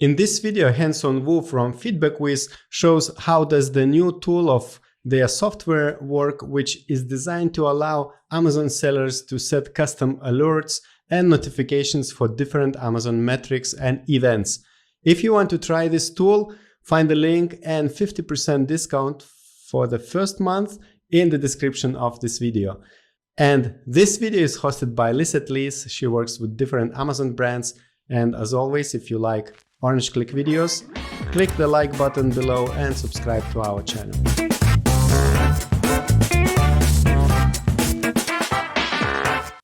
In this video, Hanson Wu from FeedbackWhiz shows how does the new tool of their software work, which is designed to allow Amazon sellers to set custom alerts and notifications for different Amazon metrics and events. If you want to try this tool, find the link and 50% discount for the first month in the description of this video. And this video is hosted by LISETT LEES. She works with different Amazon brands. And as always, if you like Orange Klik videos, click the like button below and subscribe to our channel.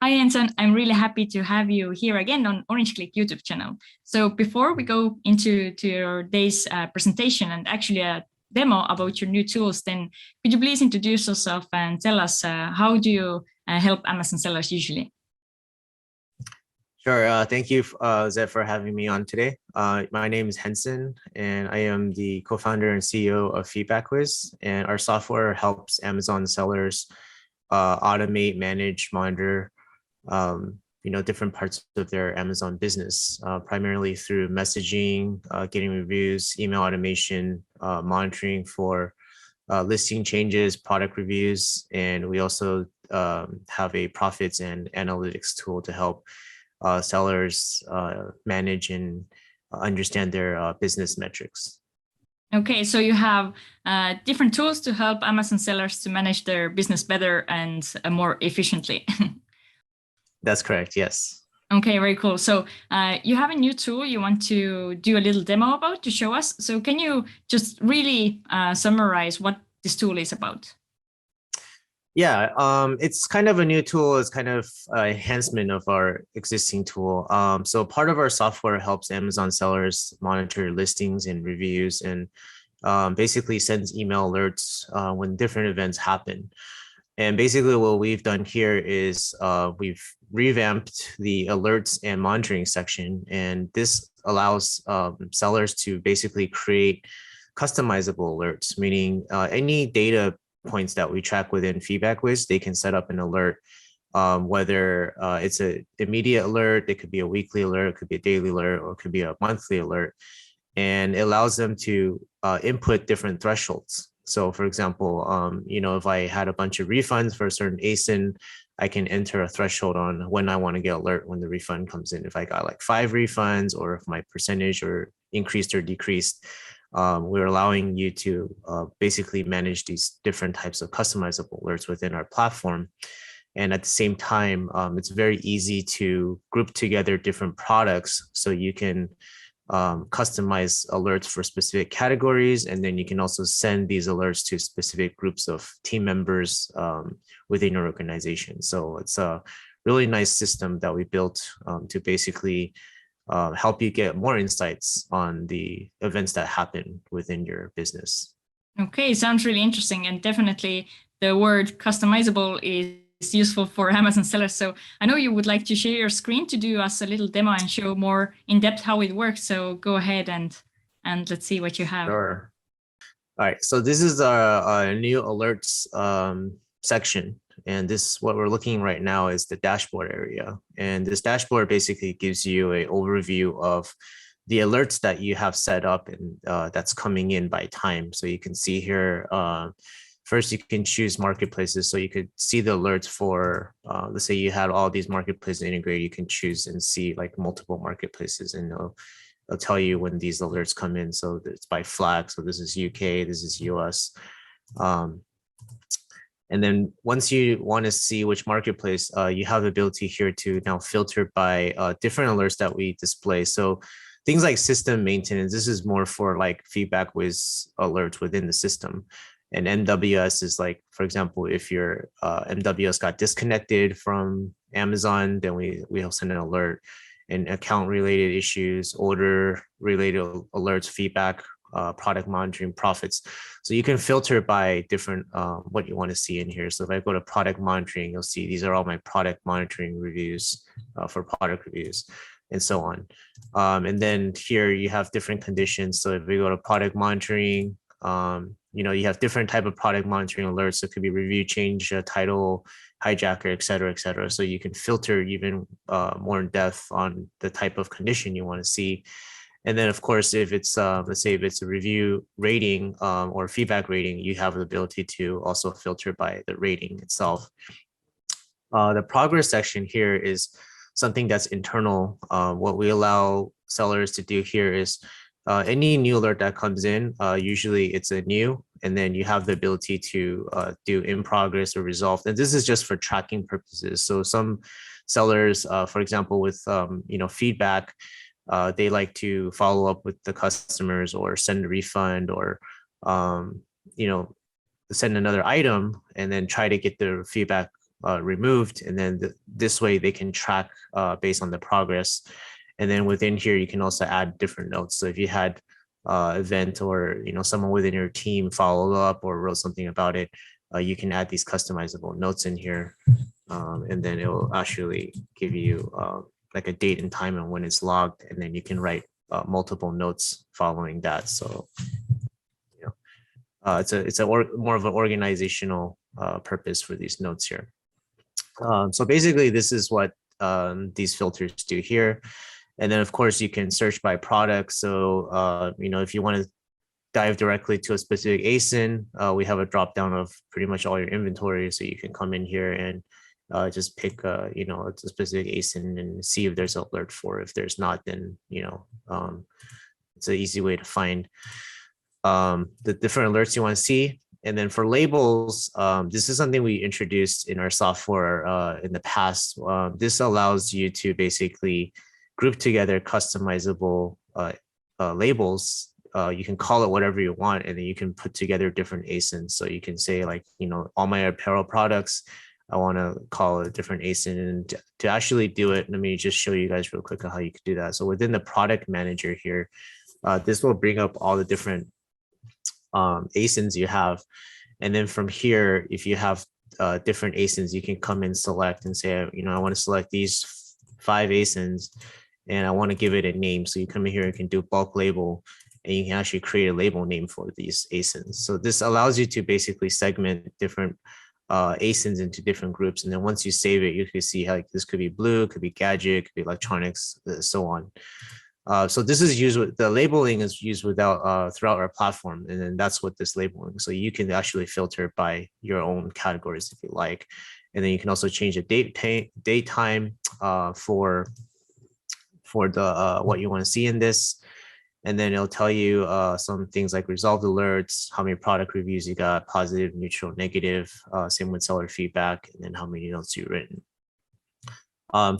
Hi, Anton. I'm really happy to have you here again on Orange Klik YouTube channel. So before we go into your day's presentation and actually a demo about your new tools, then could you please introduce yourself and tell us how do you help Amazon sellers usually? Sure. Thank you, Zed, for having me on today. My name is Henson, and I am the co-founder and CEO of FeedbackWhiz. And our software helps Amazon sellers automate, manage, monitor, different parts of their Amazon business, primarily through messaging, getting reviews, email automation, monitoring for listing changes, product reviews, and we also have a profits and analytics tool to help sellers manage and understand their business metrics. Okay, so you have different tools to help Amazon sellers to manage their business better and more efficiently. That's correct, yes. Okay, very cool. So you have a new tool you want to do a little demo about to show us. So can you just really summarize what this tool is about? Yeah, it's kind of a new tool. It's kind of an enhancement of our existing tool. So part of our software helps Amazon sellers monitor listings and reviews and basically sends email alerts when different events happen. And basically what we've done here is we've revamped the alerts and monitoring section. And this allows sellers to basically create customizable alerts, meaning any data points that we track within FeedbackWhiz, they can set up an alert, whether it's an immediate alert, it could be a weekly alert, it could be a daily alert, or it could be a monthly alert. And it allows them to input different thresholds. So for example, if I had a bunch of refunds for a certain ASIN, I can enter a threshold on when I want to get alert when the refund comes in. If I got like 5 refunds or if my percentage or increased or decreased, we're allowing you to basically manage these different types of customizable alerts within our platform. And at the same time, it's very easy to group together different products so you can customize alerts for specific categories. And then you can also send these alerts to specific groups of team members within your organization. So it's a really nice system that we built to basically help you get more insights on the events that happen within your business. Okay, sounds really interesting. And definitely the word customizable is useful for Amazon sellers. So I know you would like to share your screen to do us a little demo and show more in depth how it works. So go ahead and let's see what you have. Sure. All right, so this is a new alerts section. And this, what we're looking right now is the dashboard area. And this dashboard basically gives you an overview of the alerts that you have set up and that's coming in by time. So you can see here, first you can choose marketplaces. So you could see the alerts for, let's say you had all these marketplaces integrated, you can choose and see like multiple marketplaces and it'll tell you when these alerts come in. So it's by flag. So this is UK, this is US. And then once you want to see which marketplace, you have the ability here to now filter by different alerts that we display. So things like system maintenance, this is more for like FeedbackWhiz alerts within the system. And MWS is like, for example, if your MWS got disconnected from Amazon, then we'll send an alert. And account related issues, order related alerts, feedback, product monitoring, profits. So you can filter by different what you want to see in here. So if I go to product monitoring, you'll see these are all my product monitoring reviews for product reviews and so on. And then here you have different conditions. So if we go to product monitoring, you have different type of product monitoring alerts. So it could be review change, title, hijacker, et cetera, et cetera. So you can filter even more in depth on the type of condition you want to see. And then of course, if it's, let's say if it's a review rating or feedback rating, you have the ability to also filter by the rating itself. The progress section here is something that's internal. What we allow sellers to do here is any new alert that comes in, usually it's a new, and then you have the ability to do in progress or resolved. And this is just for tracking purposes. So some sellers, for example, with feedback, they like to follow up with the customers or send a refund or send another item and then try to get the feedback removed, and then this way they can track based on the progress. And then within here you can also add different notes. So if you had event or someone within your team follow up or wrote something about it, you can add these customizable notes in here, and then it will actually give you like a date and time and when it's logged, and then you can write multiple notes following that. So it's more of an organizational purpose for these notes here. So basically, this is what these filters do here. And then, of course, you can search by product. So, if you want to dive directly to a specific ASIN, we have a drop down of pretty much all your inventory. So you can come in here and just pick, a specific ASIN and see if there's an alert for. If there's not, then, it's an easy way to find the different alerts you want to see. And then for labels, this is something we introduced in our software in the past. This allows you to basically group together customizable labels. You can call it whatever you want, and then you can put together different ASINs. So you can say like, all my apparel products, I want to call it a different ASIN. And to actually do it, let me just show you guys real quick how you could do that. So within the product manager here, this will bring up all the different ASINs you have. And then from here, if you have different ASINs, you can come and select and say, I want to select these 5 ASINs and I want to give it a name. So you come in here and can do bulk label, and you can actually create a label name for these ASINs. So this allows you to basically segment different ASINs into different groups. And then once you save it, you can see how this could be blue, could be gadget, could be electronics, so on. So this is used with the labeling is used throughout our platform, and then that's what this labeling. So you can actually filter by your own categories if you like, and then you can also change the date time for the what you want to see in this, and then it'll tell you some things like resolved alerts, how many product reviews you got, positive, neutral, negative, same with seller feedback, and then how many notes you've written.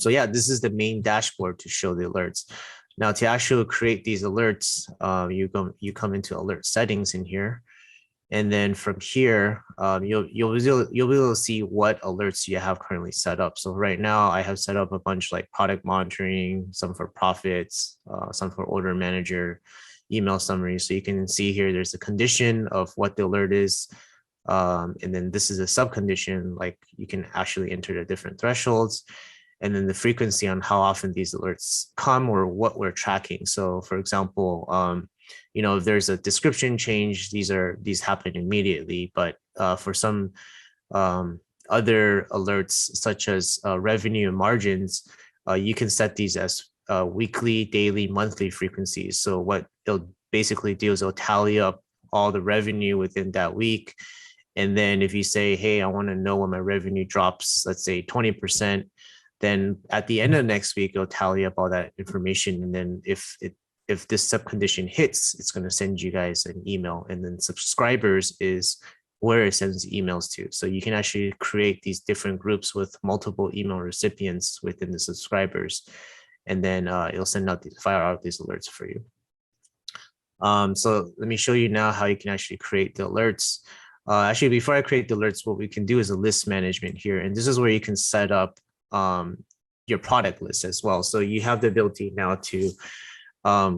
So yeah, this is the main dashboard to show the alerts. Now to actually create these alerts, you come into alert settings in here, and then from here, you'll be able to see what alerts you have currently set up. So right now I have set up a bunch like product monitoring, some for profits, some for order manager, email summary. So you can see here, there's a condition of what the alert is. And then this is a subcondition, like you can actually enter the different thresholds, and then the frequency on how often these alerts come or what we're tracking. So for example, if there's a description change, these happen immediately. But for some other alerts, such as revenue and margins, you can set these as weekly, daily, monthly frequencies. So what it'll basically do is it'll tally up all the revenue within that week. And then if you say, hey, I want to know when my revenue drops, let's say 20%, then at the end of next week, it'll tally up all that information. And then if this subcondition hits, it's going to send you guys an email, and then subscribers is where it sends emails to. So you can actually create these different groups with multiple email recipients within the subscribers, and then it'll fire out these alerts for you. So let me show you now how you can actually create the alerts. Actually, before I create the alerts, what we can do is a list management here. And this is where you can set up your product list as well. So you have the ability now to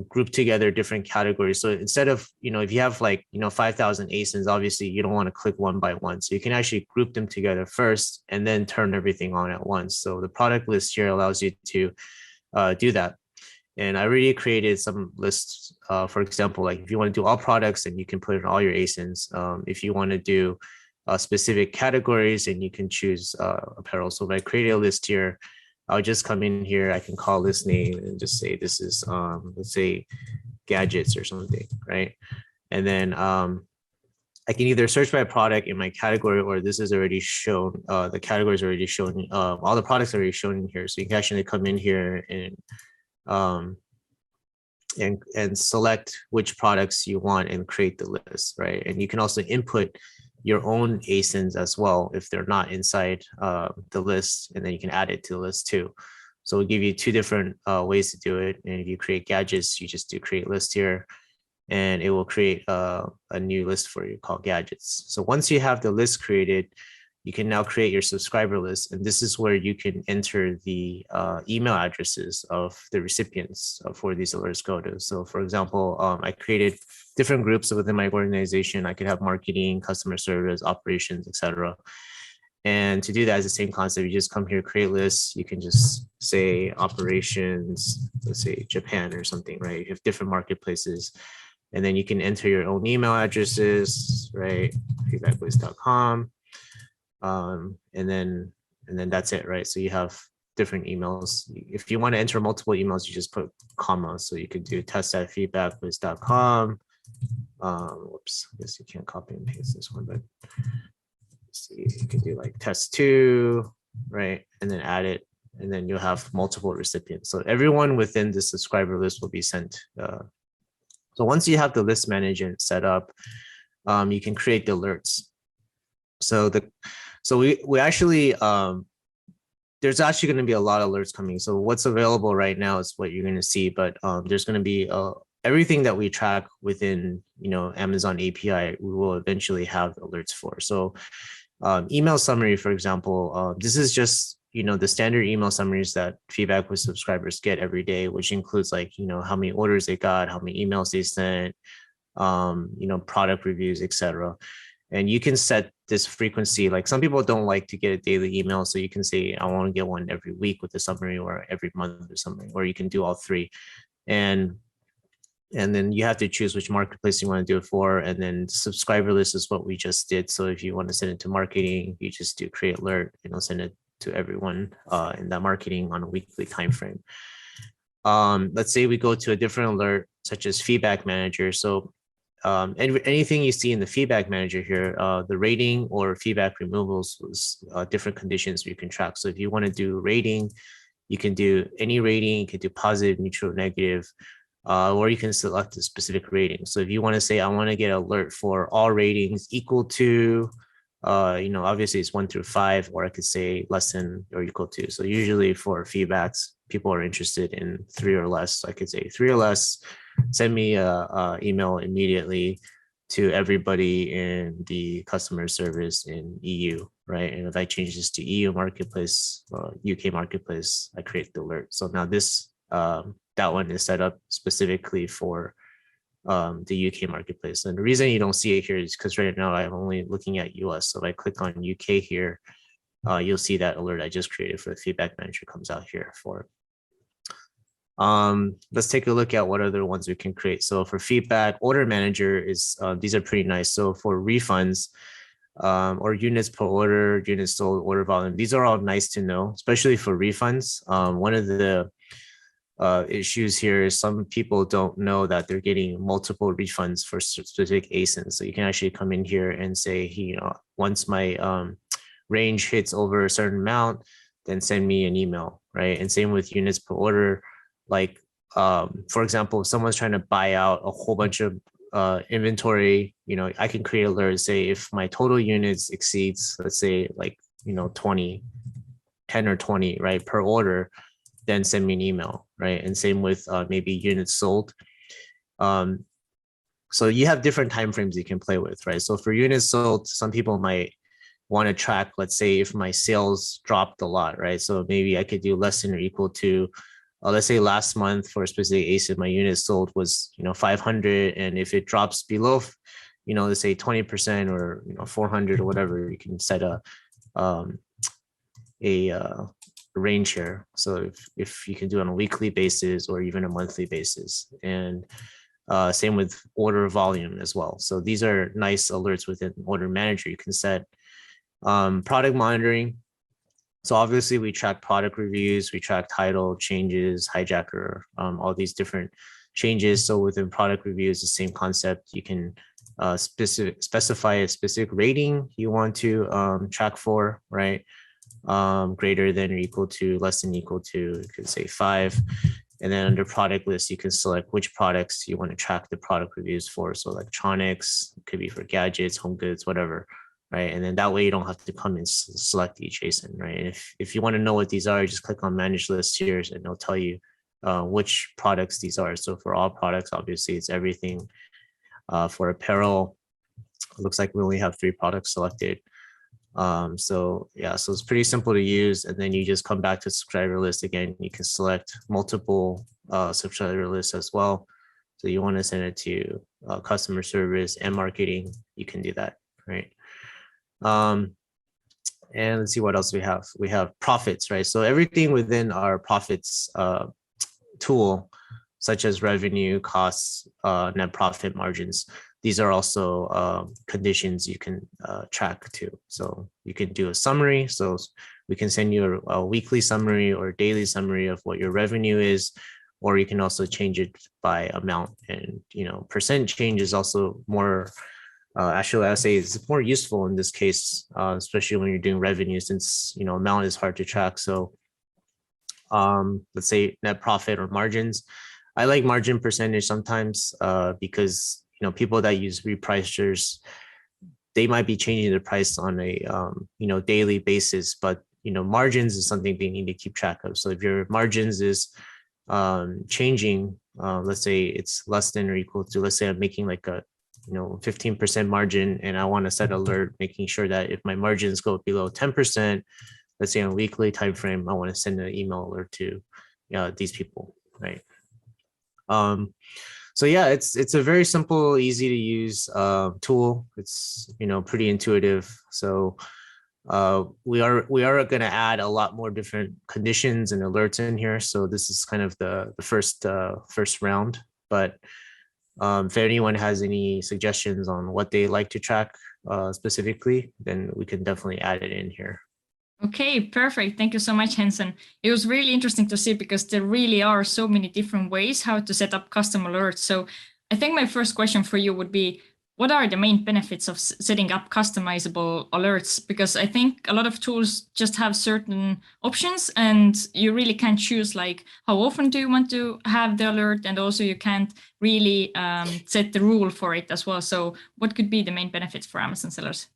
group together different categories. So instead of, if you have like, 5,000 ASINs, obviously you don't want to click one by one. So you can actually group them together first and then turn everything on at once. So the product list here allows you to do that. And I already created some lists, for example, like if you want to do all products, then you can put in all your ASINs. If you want to do specific categories, and you can choose apparel. So if I create a list here, I'll just come in here. I can call this name and just say this is let's say gadgets or something, right? And then I can either search by product in my category, or this is already shown. The category is already shown. All the products are already shown in here, so you can actually come in here and select which products you want and create the list, right? And you can also input your own ASINs as well if they're not inside the list, and then you can add it to the list too. So we'll give you two different ways to do it. And if you create gadgets, you just do create list here, and it will create a new list for you called gadgets. So once you have the list created, you can now create your subscriber list. And this is where you can enter the email addresses of the recipients for these alerts go to. So for example, I created different groups within my organization. I could have marketing, customer service, operations, etc. And to do that is the same concept. You just come here, create lists. You can just say operations, let's say Japan or something, right? You have different marketplaces. And then you can enter your own email addresses, right? FeedbackWhiz.com. And then that's it, right? So you have different emails. If you want to enter multiple emails, you just put comma. So you could do test@feedbackwhiz.com. Whoops, I guess you can't copy and paste this one, but let's see, you can do like test2, right? And then add it, and then you'll have multiple recipients. So everyone within the subscriber list will be sent. So once you have the list management set up, you can create the alerts. So we actually, there's actually going to be a lot of alerts coming. So what's available right now is what you're going to see, but there's going to be everything that we track within, Amazon API, we will eventually have alerts for. So email summary, for example, this is just, the standard email summaries that FeedbackWhiz subscribers get every day, which includes like, how many orders they got, how many emails they sent, product reviews, etc. And you can set this frequency. Like some people don't like to get a daily email. So you can say, I want to get one every week with a summary, or every month or something, or you can do all three. And then you have to choose which marketplace you want to do it for. And then subscriber list is what we just did. So if you want to send it to marketing, you just do create alert, and it'll send it to everyone in that marketing on a weekly time frame. Let's say we go to a different alert, such as feedback manager. So anything you see in the feedback manager here, the rating or feedback removals was different conditions you can track. So if you want to do rating, you can do any rating. You can do positive, neutral, negative, or you can select a specific rating. So if you want to say, I want to get alert for all ratings equal to, obviously it's 1 through 5, or I could say less than or equal to. So usually for feedbacks, people are interested in 3 or less. So I could say 3 or less, send me a email immediately to everybody in the customer service in EU, right? And if I change this to EU marketplace, UK marketplace, I create the alert. So now this, that one is set up specifically for the UK marketplace. And the reason you don't see it here is because right now I'm only looking at US. So if I click on UK here, you'll see that alert I just created for the feedback manager comes out here for it. Let's take a look at what other ones we can create. So for feedback, order manager is, these are pretty nice. So for refunds, or units per order, units sold, order volume, these are all nice to know, especially for refunds. One of the issues here is some people don't know that they're getting multiple refunds for specific ASINs. So you can actually come in here and say, once my range hits over a certain amount, then send me an email, right? And same with units per order. Like, for example, if someone's trying to buy out a whole bunch of inventory, I can create an alert, say if my total units exceeds, let's say like, 10 or 20, right, per order, then send me an email, right? And same with maybe units sold. So you have different timeframes you can play with, right? So for units sold, some people might want to track, let's say if my sales dropped a lot, right? So maybe I could do less than or equal to, let's say last month for a specific ASIN, my units sold was, 500. And if it drops below, let's say 20% or, 400 or whatever, you can set a range here. So if you can do it on a weekly basis or even a monthly basis, and same with order volume as well. So these are nice alerts within order manager. You can set product monitoring. So obviously we track product reviews, we track title changes, hijacker, all these different changes. So within product reviews, the same concept. You can specify a specific rating you want to track for, right? Greater than or equal to, less than equal to, you could say 5. And then under product list, you can select which products you want to track the product reviews for. So electronics, it could be for gadgets, home goods, whatever, right? And then that way you don't have to come and select each JSON, right? And if you want to know what these are, just click on manage lists here and it'll tell you which products these are. So for all products, obviously it's everything. For apparel, it looks like we only have 3 products selected. So yeah, so it's pretty simple to use. And then you just come back to subscriber list again. You can select multiple subscriber lists as well. So you want to send it to customer service and marketing, you can do that, right? And let's see what else we have. We have profits, right? So everything within our profits tool, such as revenue, costs, net profit margins, these are also conditions you can track too. So you can do a summary. So we can send you a weekly summary or daily summary of what your revenue is, or you can also change it by amount. And percent change is also more, actually I would say it's more useful in this case, especially when you're doing revenue, since amount is hard to track. So let's say net profit or margins. I like margin percentage sometimes because people that use repricers, they might be changing the price on a daily basis, but margins is something they need to keep track of. So if your margins is changing, let's say it's less than or equal to, let's say I'm making like a 15% margin, and I want to set alert making sure that if my margins go below 10%, let's say on a weekly time frame, I want to send an email alert to these people, right? So yeah, it's a very simple, easy to use tool. It's pretty intuitive. So we are going to add a lot more different conditions and alerts in here. So this is kind of the first round. But if anyone has any suggestions on what they like to track specifically, then we can definitely add it in here. Okay, perfect. Thank you so much, Hansen. It was really interesting to see because there really are so many different ways how to set up custom alerts. So I think my first question for you would be, what are the main benefits of setting up customizable alerts? Because I think a lot of tools just have certain options and you really can't choose like how often do you want to have the alert, and also you can't really set the rule for it as well. So what could be the main benefits for Amazon sellers?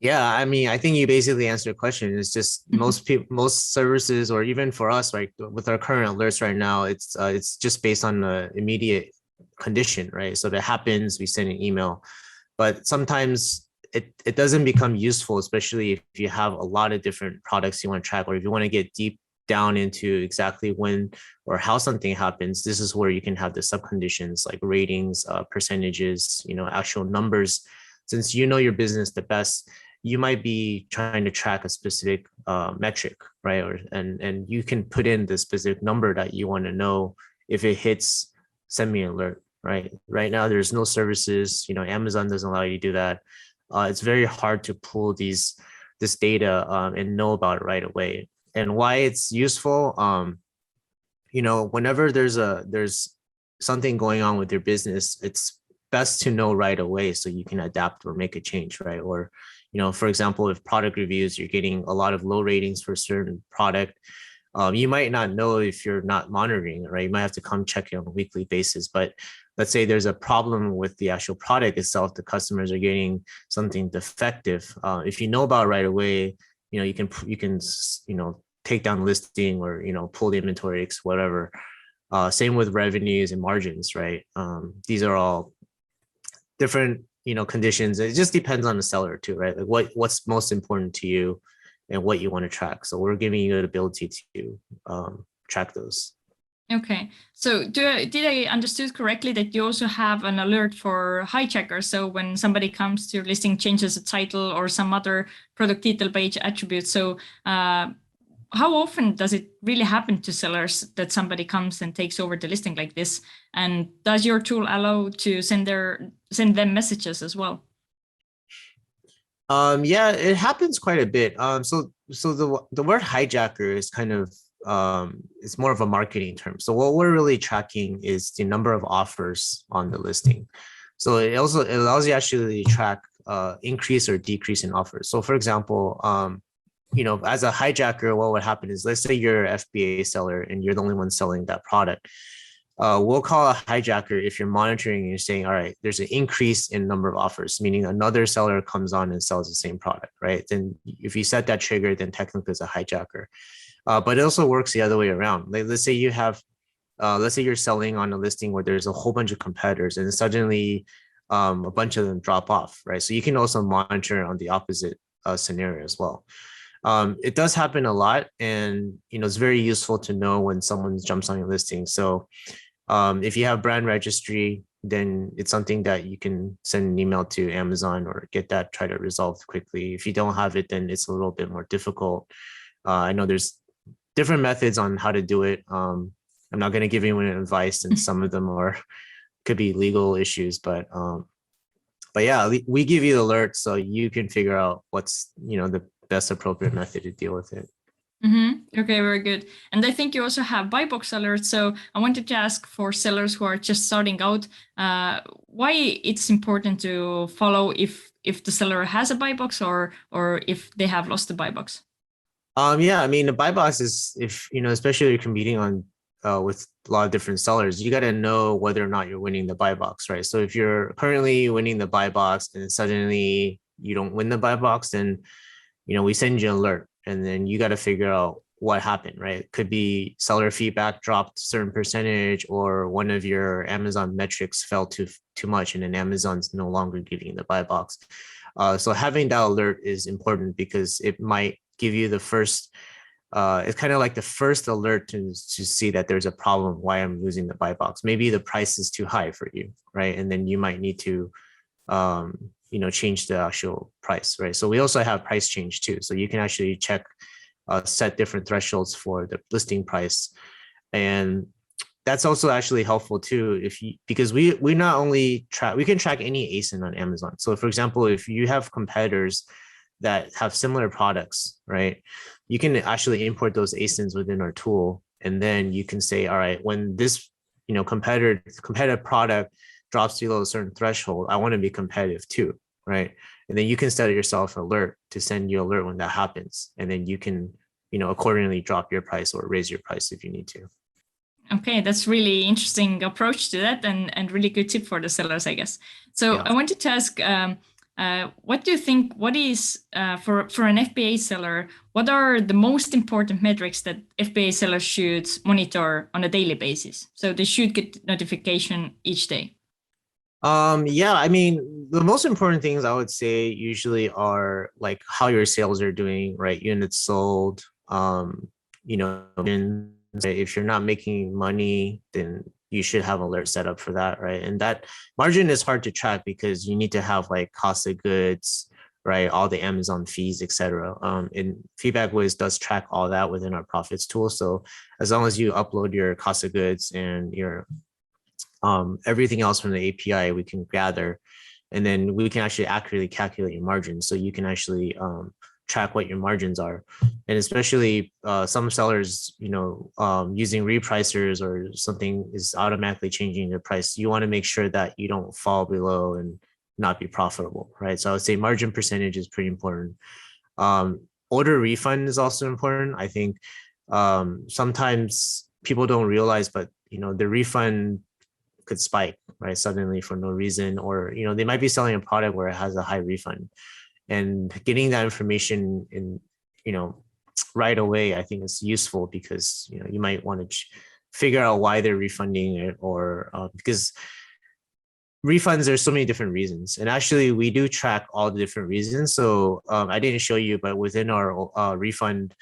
Yeah, I mean, I think you basically answered the question. It's just most services, or even for us, right, with our current alerts right now, it's just based on the immediate condition, right? So if it happens, we send an email. But sometimes it doesn't become useful, especially if you have a lot of different products you want to track, or if you want to get deep down into exactly when or how something happens. This is where you can have the subconditions like ratings, percentages, actual numbers. Since you know your business the best, you might be trying to track a specific metric, right? And you can put in the specific number that you want to know. If it hits, send me an alert, right? Right now, there's no services. Amazon doesn't allow you to do that. It's very hard to pull this data and know about it right away. And why it's useful, whenever there's something going on with your business, it's best to know right away so you can adapt or make a change, right? Or for example, if product reviews, you're getting a lot of low ratings for a certain product, you might not know if you're not monitoring it, right? You might have to come check it on a weekly basis. But let's say there's a problem with the actual product itself, the customers are getting something defective. If you know about it right away, you can take down listing or pull the inventory, whatever. Same with revenues and margins, right? These are all different conditions. It just depends on the seller too, right? Like what's most important to you and what you want to track. So we're giving you the ability to track those. Okay, so did I understood correctly that you also have an alert for hijackers? So when somebody comes to your listing, changes a title or some other product detail page attribute. So how often does it really happen to sellers that somebody comes and takes over the listing like this? And does your tool allow to send them messages as well? Yeah, it happens quite a bit. So the word hijacker is kind of it's more of a marketing term. So what we're really tracking is the number of offers on the listing. So it also it allows you actually to track increase or decrease in offers. So for example, as a hijacker, what would happen is, let's say you're an FBA seller and you're the only one selling that product. We'll call a hijacker if you're monitoring and you're saying, all right, there's an increase in number of offers, meaning another seller comes on and sells the same product, right? Then if you set that trigger, then technically it's a hijacker. But it also works the other way around. Like, let's say you have, let's say you're selling on a listing where there's a whole bunch of competitors and suddenly a bunch of them drop off, right? So you can also monitor on the opposite scenario as well. It does happen a lot, and it's very useful to know when someone jumps on your listing. So if you have brand registry, then it's something that you can send an email to Amazon or get that try to resolve quickly. If you don't have it, then it's a little bit more difficult. I know there's different methods on how to do it. I'm not going to give anyone advice, and some of them are could be legal issues, but yeah, we give you the alert so you can figure out what's the best appropriate method to deal with it. Okay, very good. And I think you also have buy box alerts. So I wanted to ask for sellers who are just starting out, why it's important to follow if the seller has a buy box or if they have lost the buy box. Yeah, I mean, the buy box is, if especially if you're competing on with a lot of different sellers, you got to know whether or not you're winning the buy box, right? So if you're currently winning the buy box and suddenly you don't win the buy box, then we send you an alert, and then you got to figure out what happened, right? It could be seller feedback dropped a certain percentage, or one of your Amazon metrics fell too much, and then Amazon's no longer giving you the buy box. So having that alert is important because it might give you the first, it's kind of like the first alert to see that there's a problem, why I'm losing the buy box. Maybe the price is too high for you, right? And then you might need to change the actual price, right? So we also have price change too. So you can actually check, set different thresholds for the listing price. And that's also actually helpful too, because we not only track, we can track any ASIN on Amazon. So for example, if you have competitors that have similar products, right, you can actually import those ASINs within our tool. And then you can say, all right, when this competitive product drops below a certain threshold, I want to be competitive too, right? And then you can set yourself an alert to send you an alert when that happens. And then you can, accordingly drop your price or raise your price if you need to. Okay, that's really interesting approach to that, and really good tip for the sellers, I guess. So yeah. I wanted to ask, what do you think, what is, for an FBA seller, what are the most important metrics that FBA sellers should monitor on a daily basis? So they should get notification each day. Yeah, I mean, the most important things I would say usually are like how your sales are doing, right? Units sold, if you're not making money, then you should have alert set up for that, right? And that margin is hard to track because you need to have like cost of goods, right? All the Amazon fees, etc. And FeedbackWhiz does track all that within our profits tool. So as long as you upload your cost of goods and your everything else from the API, we can gather, and then we can actually accurately calculate your margins. So you can actually track what your margins are. And especially some sellers, using repricers or something is automatically changing the price. You want to make sure that you don't fall below and not be profitable, right? So I would say margin percentage is pretty important. Order refund is also important. I think sometimes people don't realize, but the refund could spike, right, suddenly for no reason, or they might be selling a product where it has a high refund, and getting that information in right away, I think is useful, because you might want to figure out why they're refunding it, or because refunds, there's so many different reasons, and actually we do track all the different reasons. So I didn't show you, but within our refund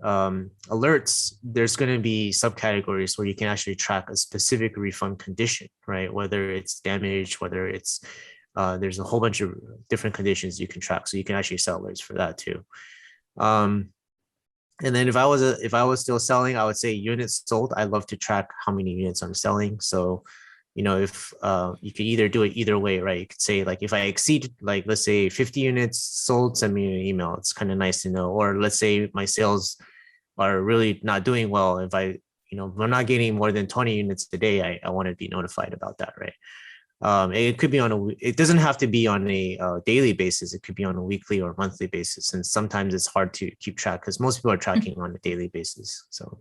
alerts, there's going to be subcategories where you can actually track a specific refund condition, right? Whether it's damage, whether it's there's a whole bunch of different conditions you can track, so you can actually set alerts for that too. And then if I was still selling, I would say units sold. I love to track how many units I'm selling. So if you could either do it either way, right? You could say like, if I exceed, like, let's say 50 units sold, send me an email. It's kind of nice to know. Or let's say my sales are really not doing well. If we're not getting more than 20 units a day, I want to be notified about that, right? It could be it doesn't have to be on a daily basis. It could be on a weekly or monthly basis. And sometimes it's hard to keep track because most people are tracking on a daily basis. So.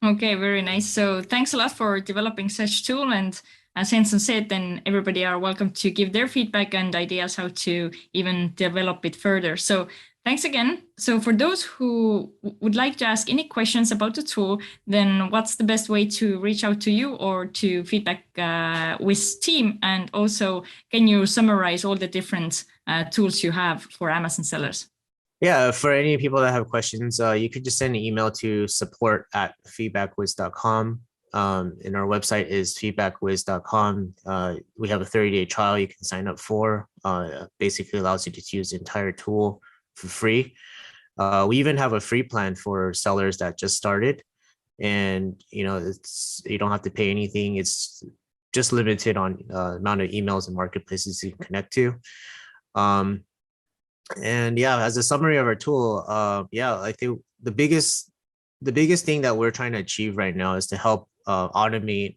Okay, very nice. So thanks a lot for developing such tool. And as Hanson said, then everybody are welcome to give their feedback and ideas how to even develop it further. So thanks again. So for those who would like to ask any questions about the tool, then what's the best way to reach out to you or to FeedbackWhiz team? And also, can you summarize all the different tools you have for Amazon sellers? Yeah, for any people that have questions, you could just send an email to support@feedbackwhiz.com. And our website is feedbackwhiz.com. We have a 30-day trial you can sign up for. Basically allows you to use the entire tool for free. We even have a free plan for sellers that just started, and you don't have to pay anything. It's just limited on amount of emails and marketplaces you can connect to. And yeah, as a summary of our tool, I think the biggest thing that we're trying to achieve right now is to help automate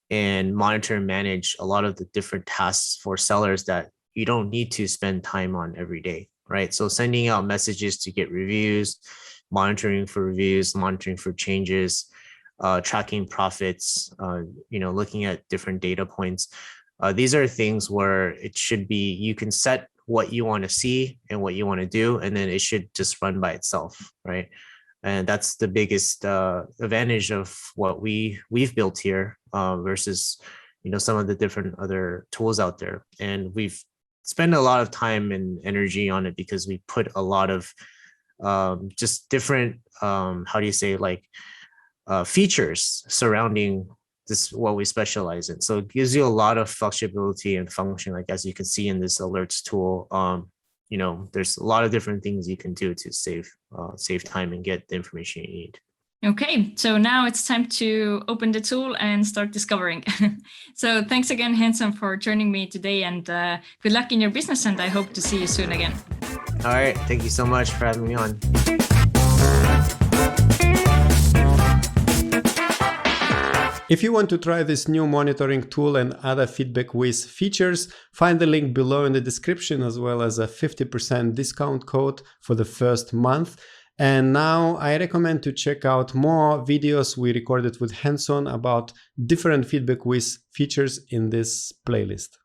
and monitor and manage a lot of the different tasks for sellers that you don't need to spend time on every day, right? So sending out messages to get reviews, monitoring for reviews, monitoring for changes, tracking profits, looking at different data points. These are things where it should be, you can set what you want to see and what you want to do, and then it should just run by itself, right? And that's the biggest advantage of what we've built here versus some of the different other tools out there. And we've spent a lot of time and energy on it because we put a lot of just different features surrounding this, what we specialize in. So it gives you a lot of flexibility and function, like as you can see in this alerts tool. There's a lot of different things you can do to save time and get the information you need. Okay, so now it's time to open the tool and start discovering. So thanks again, Hanson, for joining me today, and good luck in your business, and I hope to see you soon again. All right, thank you so much for having me on. If you want to try this new monitoring tool and other FeedbackWhiz features, find the link below in the description, as well as a 50% discount code for the first month. And now I recommend to check out more videos we recorded with Hanson about different FeedbackWhiz features in this playlist.